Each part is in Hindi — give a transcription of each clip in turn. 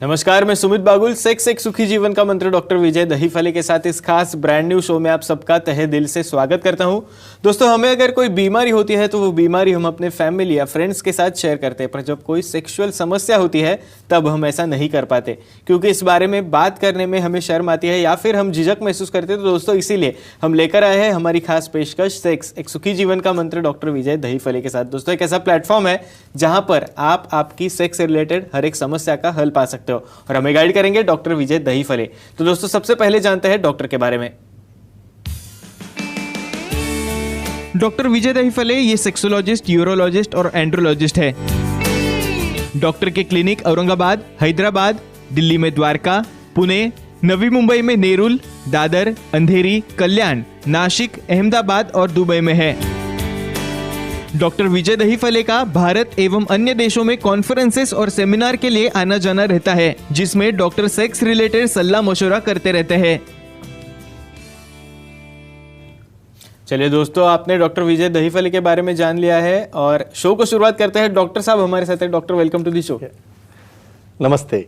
नमस्कार, मैं सुमित बागुल। सेक्स एक सुखी जीवन का मंत्र डॉक्टर विजय दहीफले के साथ इस खास ब्रांड न्यू शो में आप सबका तहे दिल से स्वागत करता हूं। दोस्तों, हमें अगर कोई बीमारी होती है तो वो बीमारी हम अपने फैमिली या फ्रेंड्स के साथ शेयर करते हैं, पर जब कोई सेक्सुअल समस्या होती है तब हम ऐसा नहीं कर पाते, क्योंकि इस बारे में बात करने में हमें शर्म आती है या फिर हम झिझक महसूस करते हैं। तो दोस्तों, इसीलिए हम लेकर आए हैं हमारी खास पेशकश सेक्स एक सुखी जीवन का मंत्र डॉक्टर विजय दहीफले के साथ। दोस्तों, एक ऐसा प्लेटफॉर्म है जहां पर आप आपकी सेक्स से रिलेटेड हर एक समस्या का हल पा सकते हो और हमें गाइड करेंगे डॉक्टर विजय दहीफले। तो दोस्तों, सबसे पहले जानते हैं डॉक्टर के बारे में। डॉक्टर विजय दहीफले ये सेक्सोलॉजिस्ट, यूरोलॉजिस्ट और एंड्रोलॉजिस्ट है। डॉक्टर के क्लिनिक औरंगाबाद, हैदराबाद, दिल्ली में द्वारका, पुणे, नवी मुंबई में नेरुल, दादर, अंधेरी, कल्याण, नासिक, अहमदाबाद और दुबई में है। डॉक्टर विजय दहीफले का भारत एवं अन्य देशों में कॉन्फ्रेंसेस और सेमिनार के लिए आना जाना रहता है, जिसमें डॉक्टर सेक्स रिलेटेड सलाह मशवरा करते रहते हैं। चलिए दोस्तों, आपने डॉक्टर विजय दहीफले के बारे में जान लिया है और शो को शुरुआत करते हैं। डॉक्टर साहब हमारे साथ हैं। Doctor, welcome to the show. नमस्ते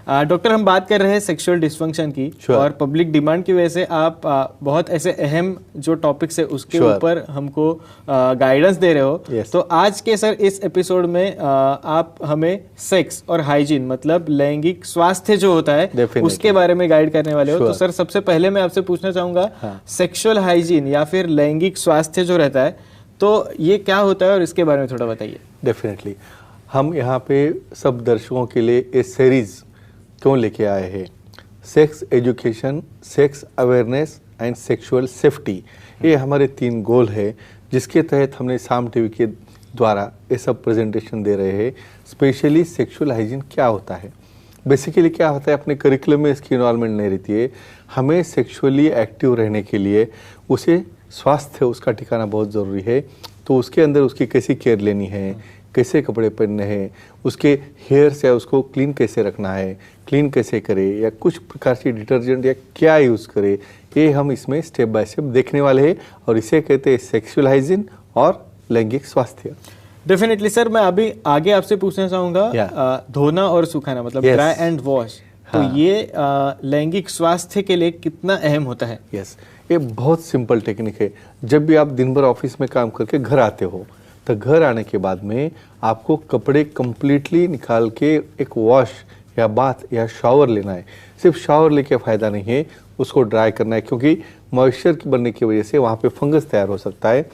डॉक्टर, हम बात कर रहे हैं सेक्सुअल डिस्फंक्शन की और पब्लिक डिमांड की वजह से आप बहुत ऐसे अहम जो टॉपिक्स है उसके ऊपर हमको गाइडेंस दे रहे हो। तो आज के सर इस एपिसोड में आप हमें सेक्स और हाइजीन, मतलब लैंगिक स्वास्थ्य जो होता है उसके बारे में गाइड करने वाले हो। तो सर, सबसे पहले मैं आपसे पूछना चाहूंगा, सेक्सुअल हाइजीन या फिर लैंगिक स्वास्थ्य जो रहता है तो ये क्या होता है और इसके बारे में थोड़ा बताइए। डेफिनेटली हम यहाँ पे सब दर्शकों के लिए एक सीरीज क्यों लेके आए हैं, sex education, sex awareness and sexual safety. ये हमारे 3 गोल है, जिसके तहत हमने साम टीवी के द्वारा ये सब प्रेजेंटेशन दे रहे हैं। स्पेशली सेक्सुअल हाइजीन क्या होता है, बेसिकली क्या होता है, अपने करिकुलम में इसकी इन्वॉल्वमेंट नहीं रहती है। हमें सेक्सुअली एक्टिव रहने के लिए उसे स्वास्थ्य उसका ठिकाना बहुत ज़रूरी है। तो उसके अंदर उसकी कैसी केयर लेनी है, कैसे कपड़े पहनने हैं, उसके हेयर से उसको क्लीन कैसे रखना है, क्लीन कैसे करे, या कुछ प्रकार की डिटर्जेंट या क्या यूज़ करे, ये हम इसमें स्टेप बाय स्टेप देखने वाले हैं। और इसे कहते हैं सेक्सुअल हाइजीन और लैंगिक स्वास्थ्य। डेफिनेटली सर, मैं अभी आगे आपसे पूछना चाहूँगा, धोना और सुखाना, मतलब ड्राई एंड वॉश, तो ये लैंगिक स्वास्थ्य के लिए कितना अहम होता है? ये बहुत सिंपल टेक्निक है। जब भी आप दिन भर ऑफिस में काम करके घर आते हो तो घर आने के बाद में आपको कपड़े कंप्लीटली निकाल के एक वॉश या बाथ या शावर लेना है। सिर्फ शावर लेके फ़ायदा नहीं है, उसको ड्राई करना है, क्योंकि मॉइस्चर की बनने की वजह से वहाँ पे फंगस तैयार हो सकता है।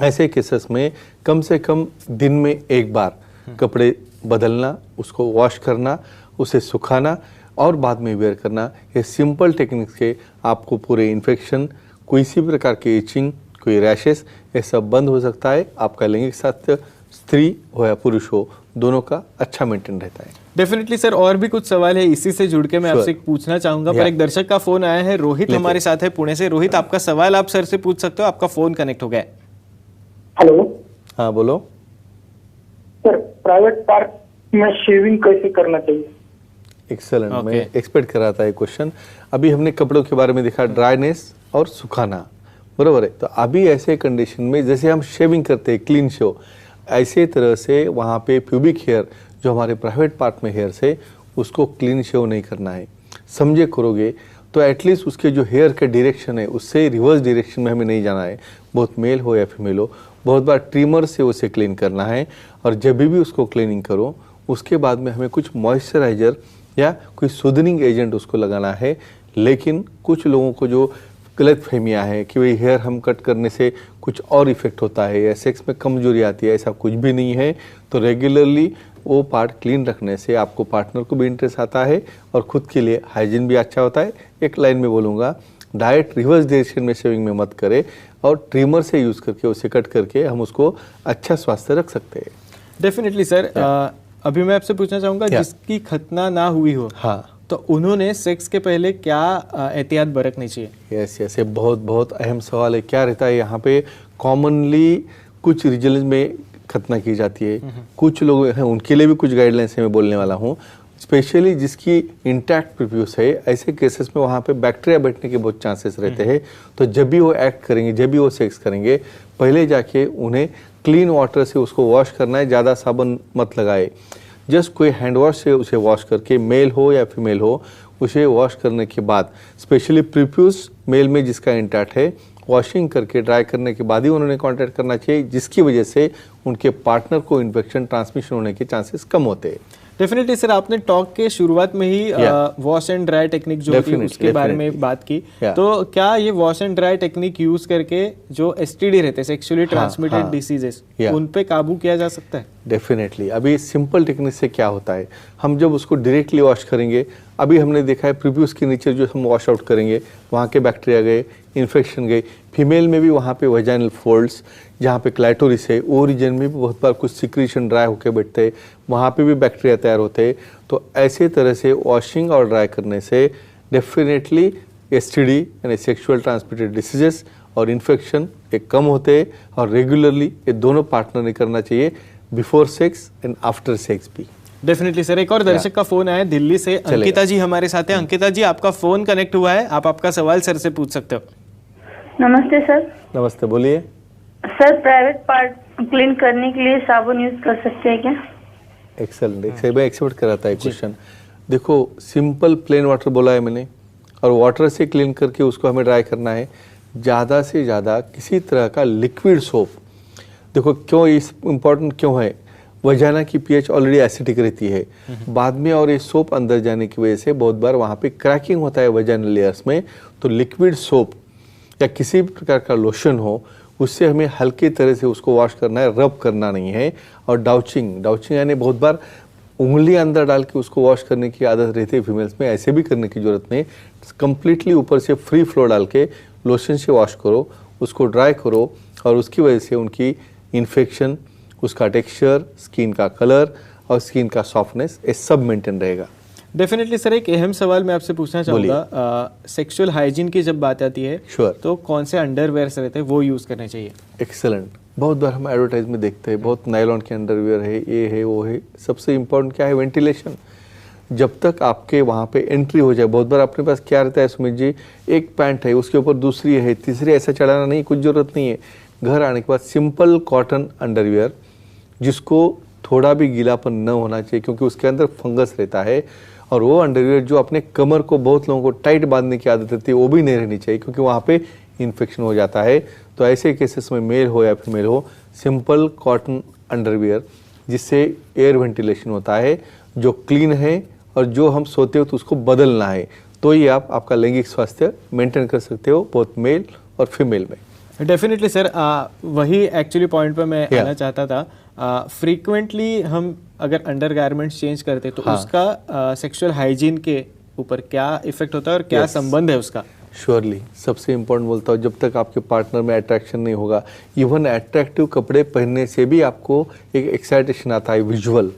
ऐसे केसेस में कम से कम दिन में एक बार कपड़े बदलना, उसको वॉश करना, उसे सुखाना और बाद में वेयर करना। ये सिंपल टेक्निक से आपको पूरे इन्फेक्शन, कोई सी प्रकार की इचिंग, कोई रैशेस, ये सब बंद हो सकता है। आपका लैंगिक स्वास्थ्य स्त्री हो या पुरुष हो, दोनों का अच्छा मेंटेन रहता है। डेफिनेटली सर, और भी कुछ सवाल है इसी से जुड़ के मैं आपसे पूछना चाहूंगा, पर एक दर्शक का फोन आया है। रोहित हमारे साथ है पुणे से। रोहित, आपका सवाल आप सर से पूछ सकते हो, आपका फोन कनेक्ट हो गया है। हेलो, हाँ बोलो सर। प्राइवेट पार्ट में शेविंग कैसे करना चाहिए? एक्सेलेंट, मैं एक्सपेक्ट कर रहा था ये क्वेश्चन। अभी हमने कपड़ों के बारे में देखा, ड्राइनेस और सुखाना, बराबर है। तो अभी ऐसे कंडीशन में जैसे हम शेविंग करते हैं, क्लीन शो, ऐसे तरह से वहाँ पे प्यूबिक हेयर जो हमारे प्राइवेट पार्ट में हेयर से, उसको क्लीन शेव नहीं करना है। समझे करोगे तो एटलीस्ट उसके जो हेयर का डायरेक्शन है उससे रिवर्स डायरेक्शन में हमें नहीं जाना है, बहुत मेल हो या फीमेल हो। बहुत बार ट्रिमर से उसे क्लीन करना है, और जब भी उसको क्लीनिंग करो उसके बाद में हमें कुछ मॉइस्चराइजर या कोई सूदनिंग एजेंट उसको लगाना है। लेकिन कुछ लोगों को जो गलत फहमियाँ है कि भाई हेयर हम कट करने से कुछ और इफेक्ट होता है या सेक्स में कमजोरी आती है, ऐसा कुछ भी नहीं है। तो रेगुलरली वो पार्ट क्लीन रखने से आपको पार्टनर को भी इंटरेस्ट आता है और खुद के लिए हाइजीन भी अच्छा होता है। एक लाइन में बोलूँगा, डायरेक्ट रिवर्स डायरेक्शन में शेविंग में मत करें, और ट्रिमर से यूज़ करके उसे कट करके हम उसको अच्छा स्वास्थ्य रख सकते हैं। डेफिनेटली सर, अभी मैं आपसे पूछना चाहूँगा, जिसकी खतना ना हुई हो, हाँ, तो उन्होंने सेक्स के पहले क्या एहतियात बरतनी चाहिए? यस, ये बहुत अहम सवाल है। क्या रहता है यहाँ पे, कॉमनली कुछ रीजन में खतना की जाती है, कुछ लोग हैं उनके लिए भी कुछ गाइडलाइंस है, मैं बोलने वाला हूँ। स्पेशली जिसकी इंटैक्ट प्रीप्यूस है, ऐसे केसेस में वहाँ पे बैक्टीरिया बैठने के बहुत चांसेस रहते हैं। तो जब भी वो एक्ट करेंगे, जब भी वो सेक्स करेंगे, पहले जाके उन्हें क्लीन वाटर से उसको वॉश करना है, ज़्यादा साबुन मत लगाए। जस्ट कोई हैंड वॉश से उसे वॉश करके, मेल हो या फीमेल हो, उसे वॉश करने के बाद, स्पेशली प्रीप्यूस मेल में जिसका इंटैक्ट है, वॉशिंग करके ड्राई करने के बाद ही उन्होंने कांटेक्ट करना चाहिए, जिसकी वजह से उनके पार्टनर को इन्फेक्शन ट्रांसमिशन होने के चांसेस कम होते हैं। डेफिनेटली सर, आपने टॉक के शुरुआत में ही वॉश एंड ड्राई टेक्निक जो होती है उसके बारे में बात की। तो क्या ये wash and dry technique use करके जो एसटीडी रहते हैं, सेक्सुअली ट्रांसमिटेड डिसीजेस, उन पे काबू किया जा सकता है? डेफिनेटली। अभी सिंपल टेक्निक से क्या होता है, हम जब उसको डायरेक्टली वॉश करेंगे, अभी हमने देखा है प्रीप्यूस के नीचे जो हम वॉश आउट करेंगे वहाँ के बैक्टीरिया गए, इन्फेक्शन गई। फीमेल में भी वहाँ पे वजाइनल फोल्ड्स, जहाँ पे क्लाइटोरिस है, वो रीजन में भी बहुत बार कुछ सिक्रीशन ड्राई होकर बैठते हैं, वहाँ पे भी बैक्टीरिया तैयार होते हैं। तो ऐसे तरह से वॉशिंग और ड्राई करने से डेफिनेटली एसटीडी यानी सेक्सुअल ट्रांसमिटेड डिसीजेस और इन्फेक्शन एक कम होते हैं। और रेगुलरली ये दोनों पार्टनर ने करना चाहिए, before sex and after sex भी। डेफिनेटली सर, एक और दर्शक का फोन आया दिल्ली से, अंकिता जी हमारे साथ हैं। अंकिता जी, आपका फोन कनेक्ट हुआ है, आप आपका सवाल सर से पूछ सकते हो। नमस्ते सर। नमस्ते, बोलिए। सर, प्राइवेट पार्ट क्लीन करने के लिए साबुन यूज कर सकते हैं क्या? एक्सेलेंट, एक्सेप्ट कराता है क्वेश्चन। देखो, सिंपल प्लेन वाटर बोला है मैंने, और वाटर से क्लीन करके उसको हमें ड्राई करना है। ज़्यादा से ज़्यादा किसी तरह का लिक्विड सोप, देखो क्यों इस इम्पॉर्टेंट क्यों है, वजाना की पीएच ऑलरेडी एसिडिक रहती है बाद में, और ये सोप अंदर जाने की वजह से बहुत बार वहाँ पे क्रैकिंग होता है वजाइनल लेयर्स में। तो लिक्विड सोप या किसी भी प्रकार का लोशन हो, उससे हमें हल्के तरह से उसको वॉश करना है, रब करना नहीं है। और डाउचिंग यानी बहुत बार उंगली अंदर डाल के उसको वॉश करने की आदत रहती है फीमेल्स में, ऐसे भी करने की जरूरत नहीं। कंप्लीटली ऊपर से फ्री फ्लो डाल के लोशन से वॉश करो, उसको ड्राई करो, और उसकी वजह से उनकी इन्फेक्शन, उसका टेक्सचर, स्किन का कलर और स्किन का सॉफ्टनेस, ये सब मेंटेन रहेगा। डेफिनेटली सर, एक अहम सवाल मैं आपसे पूछना चाहूँगा, सेक्सुअल हाइजीन की जब बात आती है, तो कौन से अंडरवेयर्स रहते हैं वो यूज़ करने चाहिए? एक्सेलेंट। बहुत बार हम एडवर्टाइज में देखते हैं, बहुत नायलॉन के अंडरवेयर है, ये है वो है। सबसे इम्पोर्टेंट क्या है, वेंटिलेशन। जब तक आपके वहाँ पे एंट्री हो जाए, बहुत बार अपने पास क्या रहता है सुमित जी, एक पैंट है, उसके ऊपर दूसरी है, तीसरी, ऐसा चढ़ाना नहीं, कुछ ज़रूरत नहीं है। घर आने के बाद सिंपल कॉटन अंडरवेयर, जिसको थोड़ा भी गीलापन न होना चाहिए, क्योंकि उसके अंदर फंगस रहता है। और वो अंडरवियर जो अपने कमर को, बहुत लोगों को टाइट बांधने की आदत रहती है, वो भी नहीं रहनी चाहिए, क्योंकि वहाँ पे इन्फेक्शन हो जाता है। तो ऐसे केसेस में मेल हो या फीमेल हो, सिंपल कॉटन अंडरवियर जिससे एयर वेंटिलेशन होता है, जो क्लीन है, और जो हम सोते हो तो उसको बदलना है, तो ही आप आपका लैंगिक स्वास्थ्य मेंटेन कर सकते हो, बहुत मेल और फीमेल में। डेफिनेटली सर, वही एक्चुअली पॉइंट पर मैं आना चाहता था। फ्रीक्वेंटली हम अगर अंडरगारमेंट्स चेंज करते तो उसका सेक्सुअल हाइजीन के ऊपर क्या इफेक्ट होता है और क्या संबंध है उसका? श्योरली, सबसे इम्पोर्टेंट बोलता हूँ, जब तक आपके पार्टनर में अट्रैक्शन नहीं होगा, इवन अट्रैक्टिव कपड़े पहनने से भी आपको एक एक्साइटेशन आता है, विजुअल।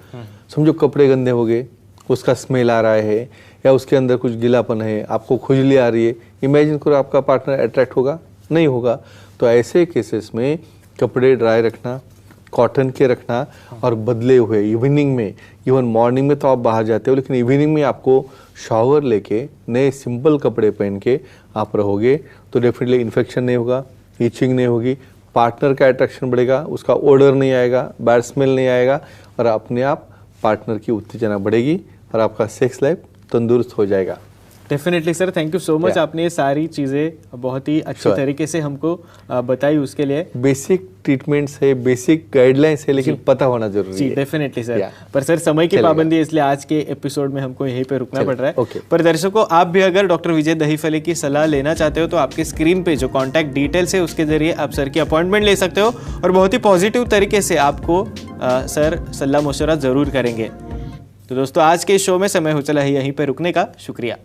समझो कपड़े गंदे हो गए, उसका स्मेल आ रहा है, या उसके अंदर कुछ गीलापन है, आपको खुजली आ रही है, इमेजिन करो आपका पार्टनर अट्रैक्ट होगा? नहीं होगा। तो ऐसे केसेस में कपड़े ड्राई रखना, कॉटन के रखना, और बदले हुए इवनिंग में, इवन मॉर्निंग में तो आप बाहर जाते हो, लेकिन इवनिंग में आपको शावर लेके नए सिंपल कपड़े पहन के आप रहोगे तो डेफिनेटली इन्फेक्शन नहीं होगा, ईचिंग नहीं होगी, पार्टनर का अट्रैक्शन बढ़ेगा, उसका ओडर नहीं आएगा, बैड स्मेल नहीं आएगा, और अपने आप पार्टनर की उत्तेजना बढ़ेगी और आपका सेक्स लाइफ तंदुरुस्त हो जाएगा। Definitely sir, thank you so much, आपने ये सारी चीज़ें बहुत ही अच्छी तरीके से हमको बताई। उसके लिए बेसिक ट्रीटमेंट्स है, बेसिक गाइडलाइंस है, लेकिन पता होना जरूरी है। जी डेफिनेटली सर, पर सर समय की पाबंदी है, इसलिए आज के एपिसोड में हमको यहीं पे रुकना पड़ रहा है। पर दर्शकों, आप भी अगर डॉक्टर विजय दहीफले की सलाह लेना चाहते हो तो आपके स्क्रीन पे जो कॉन्टैक्ट डिटेल्स है उसके जरिए आप सर की अपॉइंटमेंट ले सकते हो, और बहुत ही पॉजिटिव तरीके से आपको सर सलाह मशवरा जरूर करेंगे। तो दोस्तों, आज के शो में समय हो चला है यहीं पे रुकने का। शुक्रिया।